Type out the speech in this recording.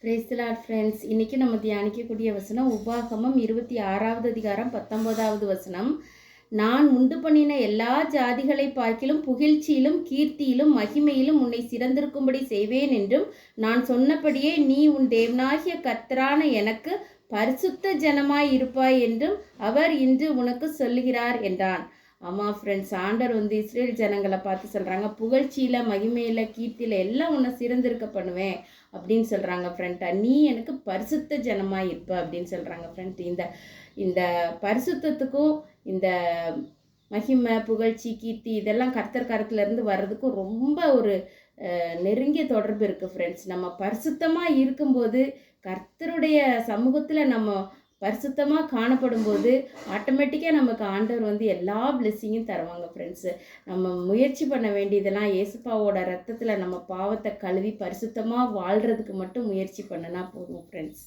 Praise the Lord friends. இன்றைக்கி நம்ம தியானிக்கக்கூடிய வசனம் உபாகமம் 26வது அதிகாரம் 19வது வசனம். நான் உண்டு பண்ணின எல்லா ஜாதிகளை பார்க்கிலும் புகழ்ச்சியிலும் கீர்த்தியிலும் மகிமையிலும் உன்னை சிறந்திருக்கும்படி செய்வேன் என்றும் நான் சொன்னபடியே நீ உன் தேவனாகிய கர்த்தரான எனக்கு பரிசுத்த ஜனமாய் இருப்பாய் என்றும் அவர் இன்று உனக்கு சொல்லுகிறார் என்றான். ஆமாம் ஃப்ரெண்ட்ஸ், ஆண்டர் இஸ்ரேல் ஜனங்களை பார்த்து சொல்கிறாங்க, புகழ்ச்சியில் மகிமையில் கீர்த்தியில் எல்லாம் உன்னை சிறந்திருக்க பண்ணுவேன் அப்படின்னு சொல்கிறாங்க ஃப்ரெண்ட். நீ எனக்கு பரிசுத்த ஜனமாக இருப்ப அப்படின்னு சொல்கிறாங்க ஃப்ரெண்ட். இந்த பரிசுத்தத்துக்கும் இந்த மகிமை புகழ்ச்சி கீர்த்தி இதெல்லாம் கர்த்தர் கரத்துலேருந்து வர்றதுக்கும் ரொம்ப ஒரு நெருங்கிய தொடர்பு இருக்குது ஃப்ரெண்ட்ஸ். நம்ம பரிசுத்தமாக இருக்கும்போது கர்த்தருடைய சமூகத்தில் நம்ம பரிசுத்தமாக காணப்படும் போது ஆட்டோமேட்டிக்காக நமக்கு ஆண்டவர் எல்லா பிளெஸ்ஸிங்கும் தருவாங்க ஃப்ரெண்ட்ஸு. நம்ம முயற்சி பண்ண வேண்டியதெல்லாம் ஏசுப்பாவோட ரத்தத்தில் நம்ம பாவத்தை கழுவி பரிசுத்தமாக வாழ்கிறதுக்கு மட்டும் முயற்சி பண்ணினா போதும் ஃப்ரெண்ட்ஸ்.